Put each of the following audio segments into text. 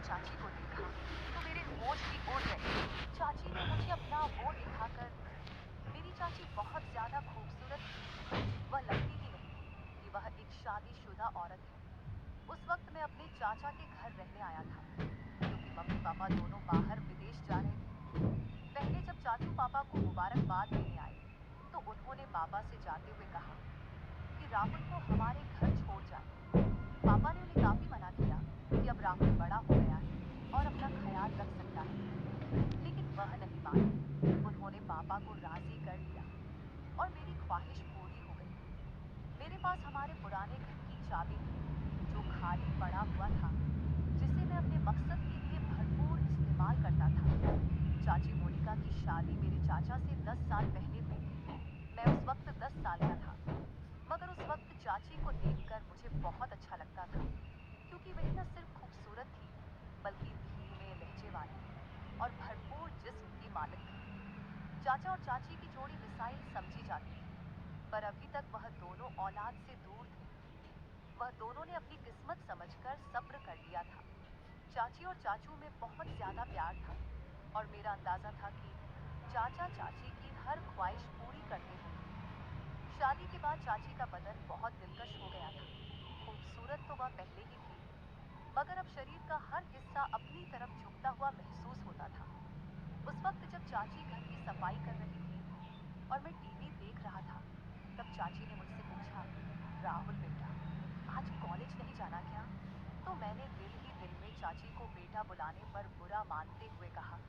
चाची को देखा तो मेरे होश ही उड़ गए। चाची ने मुझे अपना वो दिखाकर, मेरी चाची बहुत ज्यादा खूबसूरत थी। वह लगती ही नहीं थी कि वह एक शादीशुदा औरत है। उस वक्त मैं अपने चाचा के घर रहने आया था, क्योंकि मम्मी पापा दोनों बाहर विदेश जा रहे थे। पहले जब चाचू पापा को मुबारकबाद देने आए, तो उन्होंने पापा से जाते हुए कहा कि राहुल को हमारे घर छोड़ जाए। पापा ने उन्हें काफी मना किया कि अब राहुल बड़ा हो गया है और अपना ख्याल रख सकता है, लेकिन वह नहीं माने। उन्होंने पापा को राजी कर लिया और मेरी ख्वाहिश पूरी हो गई। मेरे पास हमारे पुराने घर की चाबी थी, जो खाली पड़ा हुआ था, जिसे मैं अपने मकसद के लिए भरपूर इस्तेमाल करता था। चाची मोनिका की शादी मेरे चाचा से 10 साल पहले हुई थी। मैं उस वक्त 10 साल का था, मगर उस वक्त चाची को देखकर मुझे बहुत अच्छा लगता था, क्योंकि वह न सिर्फ खूबसूरत थी, बल्कि धीमे लहजे वाली और भरपूर जिस्म की मालिक थी। चाचा और चाची की जोड़ी मिसाइल समझी जाती थी, पर अभी तक वह दोनों औलाद से दूर थे। वह दोनों ने अपनी किस्मत समझकर सब्र कर लिया था। चाची और चाचू में बहुत ज्यादा प्यार था, और मेरा अंदाजा था कि चाचा चाची की हर ख्वाहिश पूरी करते होंगे। शादी के बाद चाची का बदन बहुत दिलकश हो गया था। खूबसूरत तो वह पहले ही थी, मगर अब शरीर का हर हिस्सा अपनी तरफ झुकता हुआ महसूस होता था। उस वक्त जब चाची घर की सफाई कर रही थी और मैं टीवी देख रहा था, तब चाची ने मुझसे पूछा, राहुल बेटा, आज कॉलेज नहीं जाना क्या? तो मैंने दिल ही दिल में चाची को बेटा बुलाने पर बुरा मानते हुए कहा,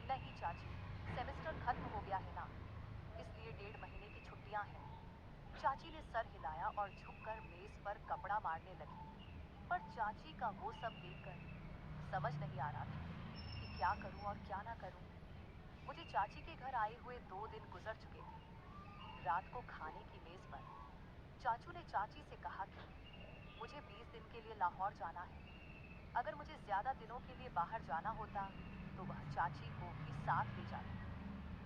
नहीं चाची, सेमेस्टर खत्म हो गया है ना, इसलिए 1.5 महीने की छुट्टियां हैं। चाची ने सर हिलाया और झुककर मेज पर कपड़ा मारने लगी। पर चाची का वो सब देखकर समझ नहीं आ रहा था कि क्या करूं और क्या ना करूं। मुझे चाची के घर आए हुए 2 दिन गुजर चुके थे। रात को खाने की मेज पर चाचू ने चाची से कहा कि मुझे 20 दिन के लिए लाहौर जाना है। अगर मुझे ज्यादा दिनों के लिए बाहर जाना होता, तो वह चाची को भी साथ ले जाते।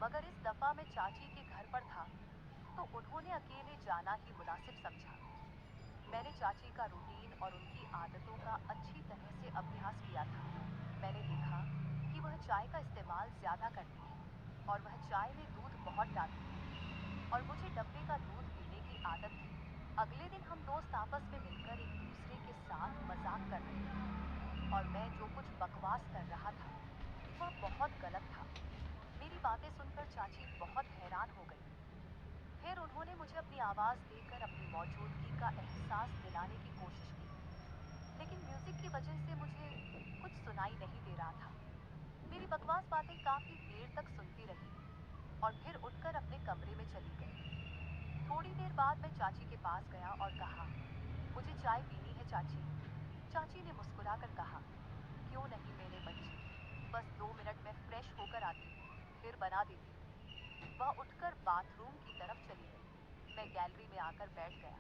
मगर इस दफा मैं चाची के घर पर था, तो उन्होंने अकेले जाना ही मुनासिब समझा। मैंने चाची का रूटीन और उनकी आदतों का अच्छी तरह से अभ्यास किया था। मैंने देखा कि वह चाय का इस्तेमाल ज्यादा करती है, और वह चाय में दूध बहुत डालती है, और मुझे डब्बे का दूध पीने की आदत थी। अगले दिन हम दोस्त आपस में मिलकर एक दूसरे के साथ मजाक कर रहे थे, और मैं जो कुछ बकवास कर रहा था, वह बहुत गलत था। मेरी बातें सुनकर चाची बहुत हैरान हो गई। फिर उन्होंने मुझे अपनी आवाज देकर अपनी मौजूदगी का एहसास दिलाने की कोशिश की, लेकिन म्यूजिक की वजह से मुझे कुछ सुनाई नहीं दे रहा था। मेरी बकवास बातें काफी देर तक सुनती रही, और फिर उठकर अपने कमरे में चली गई। थोड़ी देर बाद मैं चाची के पास गया और कहा, मुझे चाय पीनी है चाची। चाची ने मुस्कुराकर कहा, क्यों नहीं मेरे बच्चे, बस 2 मिनट में फ्रेश होकर आती हूँ, फिर बना देती हूँ। वह उठकर बाथरूम की तरफ चली गई। मैं गैलरी में आकर बैठ गया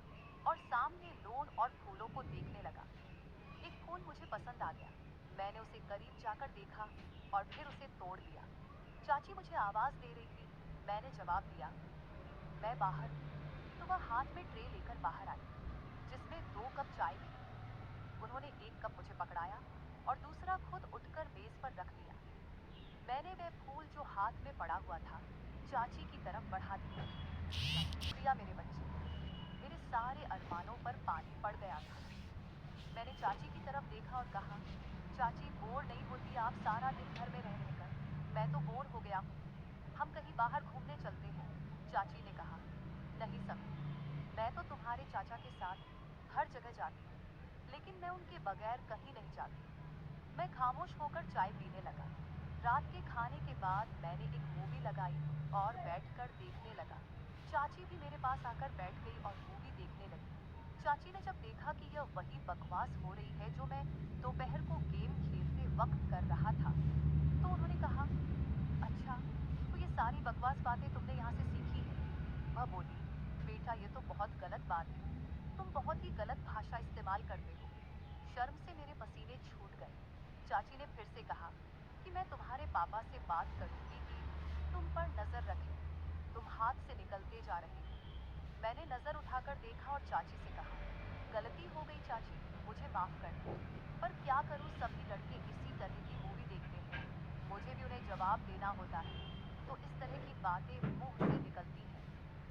और सामने लॉन और फूलों को देखने लगा। एक फूल मुझे पसंद आ गया। मैंने उसे करीब जाकर देखा और फिर उसे तोड़ दिया। चाची मुझे आवाज दे रही थी। मैंने जवाब दिया, मैं बाहर हूँ। तो वह हाथ में ट्रे लेकर बाहर आई, जिसमें 2 कप चाय थी। उन्होंने एक कप मुझे पकड़ाया और दूसरा खुद उठकर मेज पर रख दिया। मैंने वह फूल जो हाथ में पड़ा हुआ था, चाची की तरफ बढ़ा दिया। शुक्रिया मेरे बच्चे। मेरे सारे अरमानों पर पानी पड़ गया था। मैंने चाची की तरफ देखा और कहा, चाची बोर नहीं होती आप सारा दिन घर में रह रहकर? मैं तो बोर हो गया हूँ। हम कहीं बाहर घूमने चलते हैं। चाची ने कहा, नहीं समी, मैं तो तुम्हारे चाचा के साथ हर जगह जाती हूँ, लेकिन मैं उनके बगैर कहीं नहीं जाती। मैं खामोश होकर चाय पीने लगा। रात के खाने के बाद मैंने एक मूवी लगाई और बैठकर देखने लगा। चाची भी मेरे पास आकर बैठ गई और मूवी देखने लगी। चाची ने जब देखा कि यह वही बकवास हो रही है जो मैं दोपहर को गेम खेलते वक्त कर रहा था, तो उन्होंने कहा, अच्छा, तो ये सारी बकवास बातें तुमने यहाँ से सीखी है? वह बोली, बेटा ये तो बहुत गलत बात है। तुम बहुत ही गलत भाषा इस्तेमाल करते हो। शर्म से मेरे पसीने छूट गए। चाची ने फिर से कहा कि मैं तुम्हारे पापा से बात करूंगी कि तुम पर नजर रखें। तुम हाथ से निकलते जा रहे हो। मैंने नजर उठाकर देखा और चाची से कहा, गलती हो गई चाची, मुझे माफ कर दो। पर क्या करूं, सभी लड़के इसी तरह की मूवी देखते हैं, मुझे भी उन्हें जवाब देना होता है, तो इस तरह की बातें मुंह से निकलती हैं।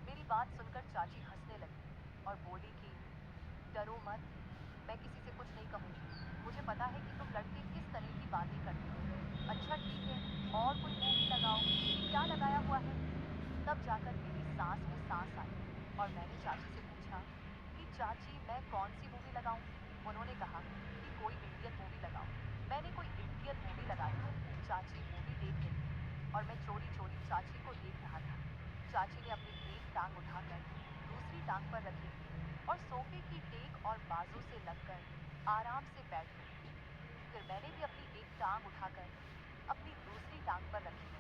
मेरी बात सुनकर चाची हंसने लगी और बोली कि डरो मत, मैं किसी से कुछ नहीं कहूँगी। मुझे पता है कि तुम लड़के किस तरह की बातें करते हो। अच्छा ठीक है, और कोई मूवी लगाओ। ये क्या लगाया हुआ है? तब जाकर मेरी सांस में सांस आई और मैंने चाची से पूछा कि चाची मैं कौन सी मूवी लगाऊं? उन्होंने कहा कि कोई इंडियन मूवी लगाओ। मैंने कोई इंडियन मूवी लगा दी। चाची मूवी देख रही थी और मैं चोरी चोरी चाची को देख रहा था। चाची ने अपनी एक टांग उठाकर दूसरी टांग पर रखी और सोफे की टेक और बाजू से लगकर आराम से बैठ गई। फिर मैंने भी अपनी एक टांग उठाकर अपनी दूसरी टांग पर रखी।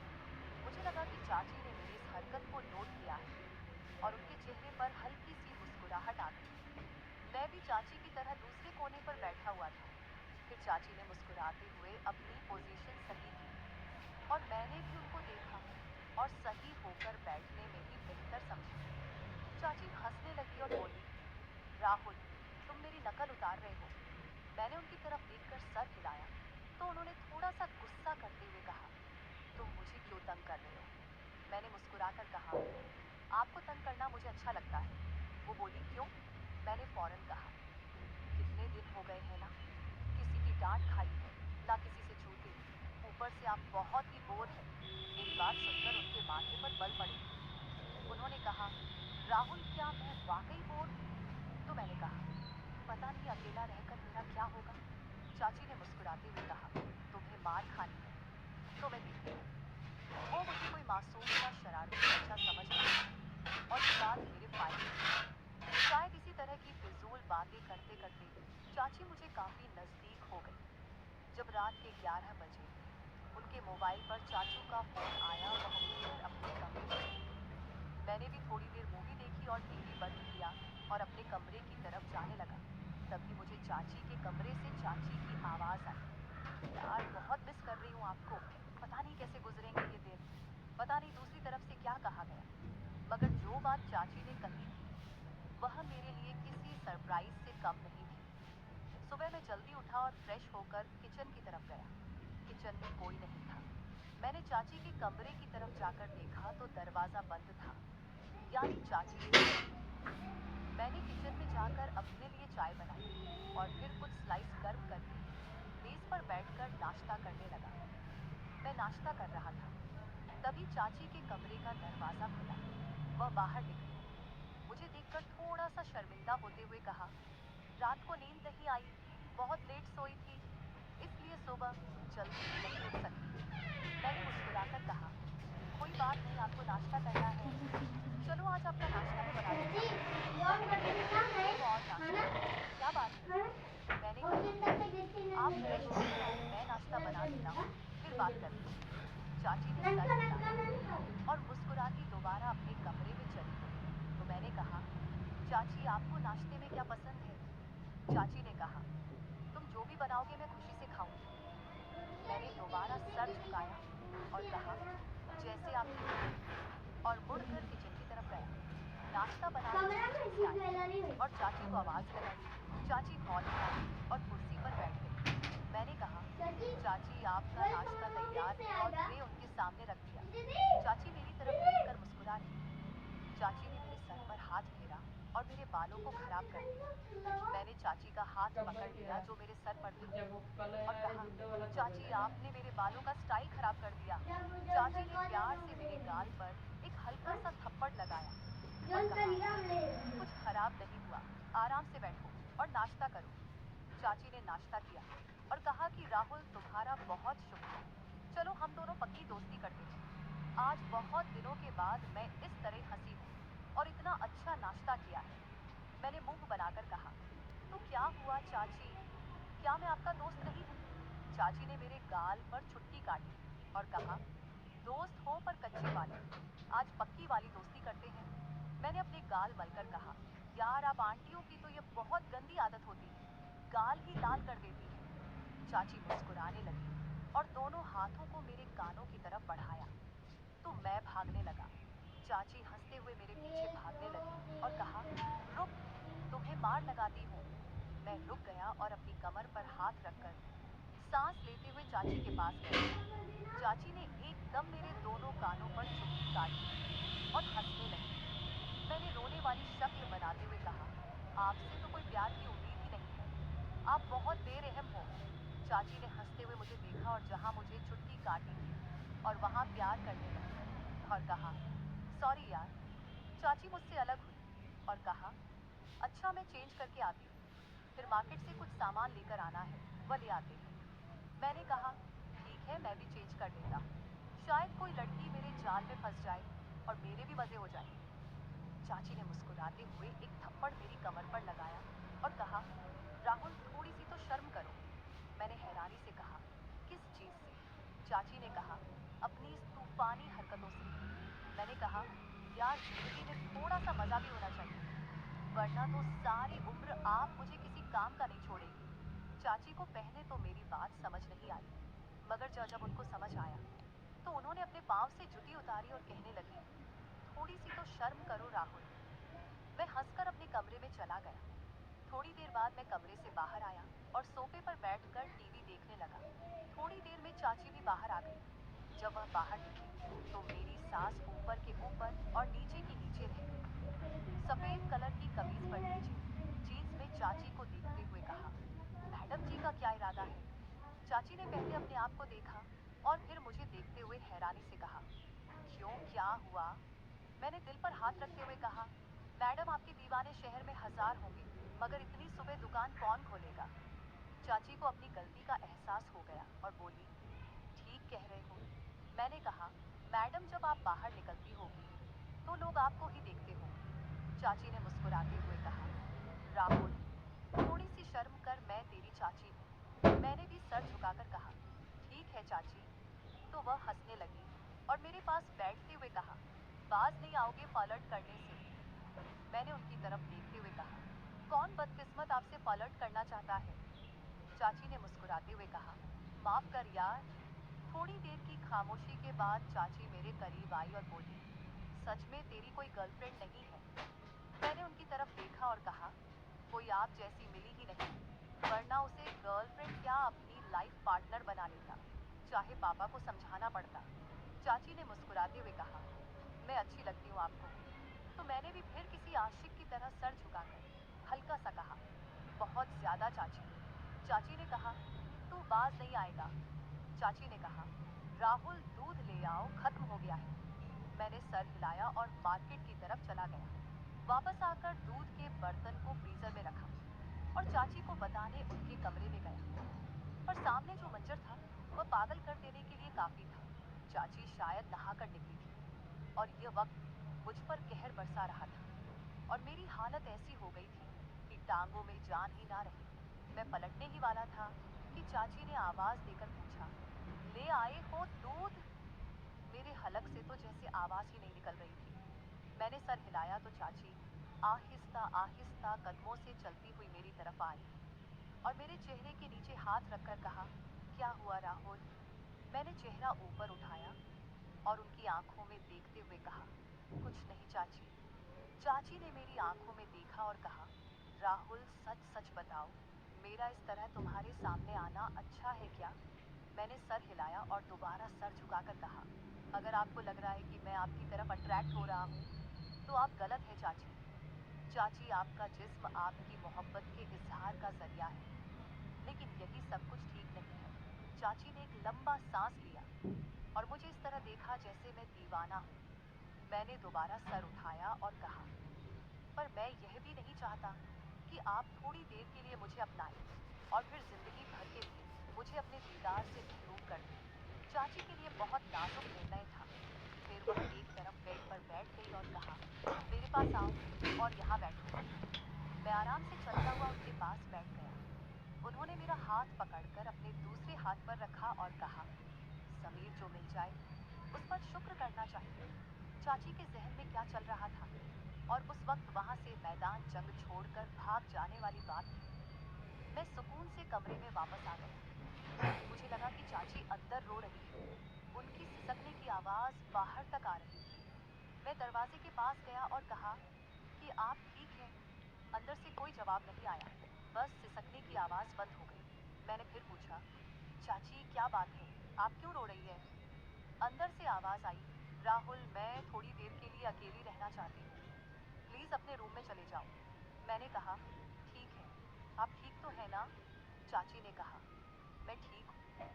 मुझे लगा कि चाची ने मेरी इस हरकत को नोट किया है और उनके चेहरे पर हल्की सी मुस्कुराहट आ गई। मैं भी चाची की तरह दूसरे कोने पर बैठा हुआ था। फिर चाची ने मुस्कुराते हुए अपनी पोजीशन सही की और मैंने भी उनको देखा और सही होकर बैठने में ही बेहतर समझा। चाची हंसने लगी और बोली, राहुल, तुम मेरी नकल उतार रहे हो। मैंने उनकी तरफ देखकर सर हिलाया तो उन्होंने थोड़ा सा गुस्सा करते हुए कहा, तुम मुझे क्यों तंग कर रहे हो? मैंने मुस्कुराकर कहा, आपको तंग करना मुझे अच्छा लगता है। वो बोली, क्यों? मैंने फौरन कहा, कितने दिन हो गए हैं ना, किसी की डांट खाई है, ना किसी से छूते, ऊपर से आप बहुत ही बोर है। मेरी बात सुनकर उनके माथे पर बल पड़े। उन्होंने कहा, राहुल क्या मैं वाकई बोर हूँ? तो मैंने कहा, पता नहीं अकेला रहकर मेरा क्या होगा। चाची ने मुस्कुराते हुए कहा, तुम्हें मार खानी है तो मैं देखती हूँ। वो मुझे कोई मासूम या शरारती बच्चा समझ रही और ये बात मेरे फायदे में। शायद इसी तरह की फिजूल बातें करते करते चाची मुझे काफी नजदीक हो गई। जब रात के 11 बजे उनके मोबाइल पर चाचू का फोन आया, वह उठकर अपने कमरे में गई। मैंने भी थोड़ी देर मूवी देखी और टीवी बंद किया और अपने कमरे की तरफ जाने लगा। तभी मुझे चाची के कमरे से चाची की आवाज आई, यार बहुत मिस कर रही हूँ आपको, पता नहीं कैसे गुजरेंगे ये दिन, पता नहीं दूसरी तरफ से क्या कहा गया। मगर जो बात चाची ने कही थी वह मेरे लिए किसी सरप्राइज से कम नहीं थी। सुबह मैं जल्दी उठा और फ्रेश होकर किचन की तरफ गया। किचन में कोई नहीं था। मैंने चाची के कमरे की तरफ जाकर देखा तो दरवाजा बंद था, यानी चाची सो रही थी। मैंने किचन में जाकर अपने लिए चाय बनाई और फिर कुछ स्लाइस गर्म करके मेज पर बैठकर नाश्ता करने लगा। मैं नाश्ता कर रहा था, तभी चाची के कमरे का दरवाजा खुला। वह बाहर निकली, मुझे देखकर थोड़ा सा शर्मिंदा होते हुए कहा, रात को नींद नहीं आई, बहुत लेट सोई थी, इसलिए सुबह जल्दी नहीं उठ सकी। मैंने मुस्कुराकर कहा, कोई बात नहीं, आपको नाश्ता करना है, चलो आज आपका नाश्ता मैं बना देता हूँ। मैंने कहा, चलो और नाश्ता, क्या बात है? मैंने कहा, आप फ्रेश होकर आए, मैं नाश्ता बना देता हूँ, फिर बात करते हैं। चाची ने सर हिलाया और मुस्कुराती दोबारा अपने कमरे में चली गई। तो मैंने कहा, चाची आपको नाश्ते में क्या पसंद है? चाची ने कहा, तुम जो भी बनाओगे मैं खुशी से खाऊंगी। मैंने दोबारा सर झुकाया और कहा, जैसे आपकी मर्जी, और मुड़कर किचन की तरफ गया। नाश्ता बनाने किचन में आई और चाची को आवाज लगाई। चाची हॉल में आई और कुर्सी पर बैठ गई। मैंने कहा, चाची आपका नाश्ता तैयार है, और ट्रे उनके सामने रख दिया। चाची मेरी तरफ देखकर मुस्कुरा रही। चाची ने मेरे सर पर हाथ फेरा और मेरे बालों को खराब कर दिया। मैंने चाची का हाथ कब पकड़ किया लिया है? जो मेरे सर पर था जब वो कल और यार कहा, गुड्डे वाला कब चाची है? आपने मेरे बालों का स्टाइल खराब कर दिया। चाची ने प्यार से मेरे गाल पर एक हल्का सा थप्पड़ लगाया और कहा, कुछ खराब नहीं हुआ, आराम से बैठो और नाश्ता करो। चाची ने नाश्ता किया और कहा कि राहुल तुम्हारा बहुत शुक्रिया, चलो हम दोनों पक्की दोस्ती करते हैं। आज बहुत दिनों के बाद मैं इस तरह हंसी हूँ और इतना अच्छा नाश्ता किया है। मैंने मुंह बनाकर कहा, तो क्या हुआ चाची, क्या मैं आपका दोस्त नहीं हूँ? चाची ने मेरे गाल पर छुट्टी काटी और कहा, दोस्त हो पर कच्चे वाले, आज पक्की वाली दोस्ती करते हैं। मैंने अपने गाल मलकर कहा, यार आप आंटियों की तो ये बहुत गंदी आदत होती है, गाल ही लाल कर देती है। चाची मुस्कुराने लगी और दोनों हाथों को मेरे कानों की तरफ बढ़ाया तो मैं भागने लगा। चाची हंसते हुए मेरे पीछे भागने लगी और कहा, रुक, तुम्हें मार लगाती हूँ। मैं रुक गया और अपनी कमर पर हाथ रखकर सांस लेते हुए चाची के पास गए। चाची ने एकदम मेरे दोनों कानों पर चुटकी काटी और हंसने लगी। मैंने रोने वाली शक्ल बनाते हुए कहा, आपसे तो कोई प्यार की उम्मीद ही नहीं है, आप बहुत बेरहम हो। चाची ने हंसते हुए मुझे देखा और जहां मुझे चुटकी काटी थी और वहां प्यार करने लगी और कहा, सॉरी यार। चाची मुझसे अलग हुई और कहा, अच्छा मैं चेंज करके आती हूँ, फिर मार्केट से कुछ सामान लेकर आना है, वह ले आते हैं। मैंने कहा, ठीक है मैं भी चेंज कर लेता हूँ, शायद कोई लड़की मेरे जाल में फंस जाए और मेरे भी मजे हो जाएंगे। चाची ने मुस्कुराते हुए एक थप्पड़ मेरी कमर पर लगाया और कहा, राहुल थोड़ी सी तो शर्म करो। मैंने हैरानी से कहा, किस चीज से? चाची ने कहा, अपनी इस तूफानी हरकतों से। मैंने कहा, यार जिंदगी में थोड़ा सा मजा भी होना चाहिए, वरना तो सारी उम्र आप मुझे किसी काम का नहीं छोड़ेगी। चाची को पहले तो मेरी बात समझ नहीं आई, मगर जब उनको समझ आया तो उन्होंने अपने पाँव से जुती उतारी और कहने लगी, थोड़ी सी तो शर्म करो राहुल। मैं हंसकर अपने कमरे में चला गया। थोड़ी देर बाद मैं कमरे से बाहर आया और सोफे पर बैठकर टीवी देखने लगा। थोड़ी देर में चाची भी बाहर आ गई। जब वह बाहर निकली तो मेरी सांस ऊपर के ऊपर और नीचे की नीचे रह गई। सफेद कलर की कमीज पर नीचे जीन्स में चाची को देखते हुए कहा, मैडम जी का क्या इरादा है? चाची ने पहले अपने आप को देखा और फिर मुझे देखते हुए हैरानी से कहा, क्यों क्या हुआ? मैंने दिल पर हाथ रखते हुए कहा, मैडम आपके दीवाने शहर में हजार होंगे, मगर इतनी सुबह दुकान कौन खोलेगा? चाची को अपनी गलती का एहसास हो गया और बोली, ठीक कह रहे हो। मैंने कहा, मैडम जब आप बाहर निकलती होगी तो लोग आपको ही देखते होंगे। चाची ने मुस्कुराते हुए कहा, राहुल थोड़ी सी शर्म कर, मैं तेरी चाची हूँ। मैंने भी सर झुकाकर कहा, ठीक है चाची। तो वह हंसने लगी और मेरे पास बैठते हुए कहा, बाज नहीं आओगे फ्लर्ट करने से? मैंने उनकी तरफ देखते हुए कहा, कौन बदकिस्मत आपसे फ्लर्ट करना चाहता है? चाची ने मुस्कुराते हुए कहा, माफ कर यार। थोड़ी देर की खामोशी के बाद चाची मेरे करीब आई और बोली, सच में तेरी कोई गर्लफ्रेंड नहीं है? मैंने उनकी तरफ देखा और कहा, कोई आप जैसी मिली ही नहीं, वरना उसे गर्लफ्रेंड क्या अपनी लाइफ पार्टनर बना लेता, चाहे पापा को समझाना पड़ता। चाची ने मुस्कुराते हुए कहा, मैं अच्छी लगती हूँ आपको? तो मैंने भी फिर किसी आशिक की तरह सर झुकाकर हल्का सा कहा, बहुत ज्यादा चाची। चाची ने कहा, तू बाज नहीं आएगा। चाची ने कहा, राहुल दूध ले आओ, खत्म हो गया है। मैंने सर हिलाया और मार्केट की तरफ चला गया। वापस आकर दूध के बर्तन को फ्रीजर में रखा और चाची को बताने उनके कमरे में गया। पर सामने जो मंजर था वह पागल कर देने के लिए काफी था। चाची शायद नहाकर निकली थी और यह वक्त मुझ पर कहर बरसा रहा था और मेरी हालत ऐसी हो गई थी कि टांगों में जान ही ना रही। मैं पलटने ही वाला था कि चाची ने आवाज देकर पूछा, ले आए हो दूध? मेरे हलक से तो जैसे आवाज ही नहीं निकल रही थी। मैंने सर हिलाया तो चाची आहिस्ता आहिस्ता कदमों से चलती हुई मेरी तरफ आई और मेरे चेहरे के नीचे हाथ रखकर कहा, क्या हुआ राहुल? मैंने चेहरा ऊपर उठाया और उनकी आंखों में देखते हुए कहा, कुछ नहीं चाची। चाची ने मेरी आंखों में देखा और कहा, राहुल सच सच बताओ, मेरा इस तरह तुम्हारे सामने आना अच्छा है क्या? मैंने सर हिलाया और दोबारा सर झुकाकर कहा, अगर आपको लग रहा है कि मैं आपकी तरफ अट्रैक्ट हो रहा हूँ तो आप गलत है चाची। चाची आपका जिस्म आपकी मोहब्बत के इजहार का जरिया है, लेकिन यही सब कुछ ठीक नहीं है। चाची ने एक लंबा सांस लिया और मुझे इस तरह देखा जैसे मैं दीवाना हूँ। मैंने दोबारा सर उठाया और कहा, पर मैं यह भी नहीं चाहता कि आप थोड़ी देर के लिए मुझे अपनाएं और फिर जिंदगी भर के लिए मुझे अपने दीदार से महरूम कर दें। चाची के लिए बहुत नाजुक निर्णय था। फिर वह एक तरफ बेड पर बैठ गई और कहा, मेरे पास आओ और यहाँ बैठो। मैं आराम से चलता हुआ उनके पास बैठ गया। उन्होंने मेरा हाथ पकड़कर अपने दूसरे हाथ पर रखा और कहा, समीर जो मिल जाए उस पर शुक्र करना चाहिए। चाची के जहन में क्या चल रहा था और उस वक्त वहां से मैदान जंग छोड़कर भाग जाने वाली बात थी। मैं सुकून से कमरे में वापस आ गया। मुझे लगा कि चाची अंदर रो रही है। उनकी सिसकने की आवाज बाहर तक आ रही थी। मैं दरवाजे के पास गया और कहा कि आप ठीक हैं? अंदर से कोई जवाब नहीं आया, बस सिसकने की आवाज बंद हो गई। मैंने फिर पूछा, चाची क्या बात आप क्यों रो रही है? अंदर से आवाज आई, राहुल, मैं थोड़ी देर के लिए अकेली रहना चाहती हूँ। प्लीज अपने रूम में चले जाओ। मैंने कहा, ठीक है। आप ठीक तो है ना? चाची ने कहा, मैं ठीक हूँ।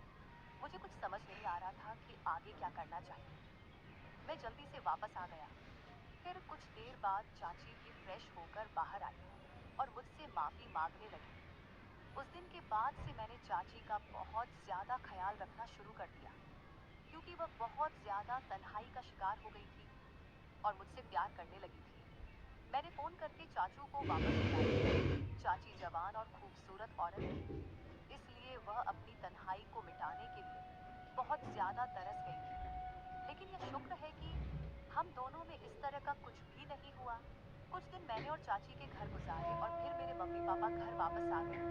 मुझे कुछ समझ नहीं आ रहा था कि आगे क्या करना चाहिए। मैं जल्दी से वापस आ गया। फिर कुछ देर बाद चाची भी फ्रेश होकर बाहर आई और मुझसे माफी मांगने लगी। उस दिन के बाद से मैंने चाची का बहुत ज्यादा ख्याल रखना शुरू कर दिया, क्योंकि वह बहुत ज्यादा तन्हाई का शिकार हो गई थी और मुझसे प्यार करने लगी थी। मैंने फोन करके चाचू को वापस बुलाया। चाची जवान और खूबसूरत औरत थी, इसलिए वह अपनी तन्हाई को मिटाने के लिए बहुत ज्यादा तरस गई थी। लेकिन यह शुक्र है कि हम दोनों में इस तरह का कुछ भी नहीं हुआ। कुछ दिन मैंने और चाची के घर गुजारे और फिर मेरे मम्मी पापा घर वापस आ गए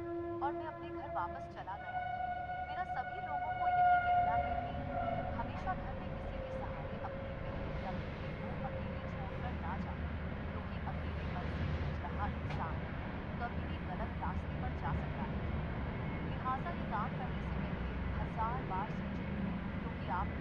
और मैं अपने घर वापस चला गया। मेरा सभी लोगों को यही कहना है कि हमेशा घर में किसी के सहारे अपनी बहन या बेटे को अकेले छोड़कर ना जाओ, क्योंकि अकेलेपन से जूझ रहा इंसान कभी भी गलत रास्ते पर जा सकता है। लिहाजा ये काम करने से पहले हजार बार सोचें, क्योंकि आप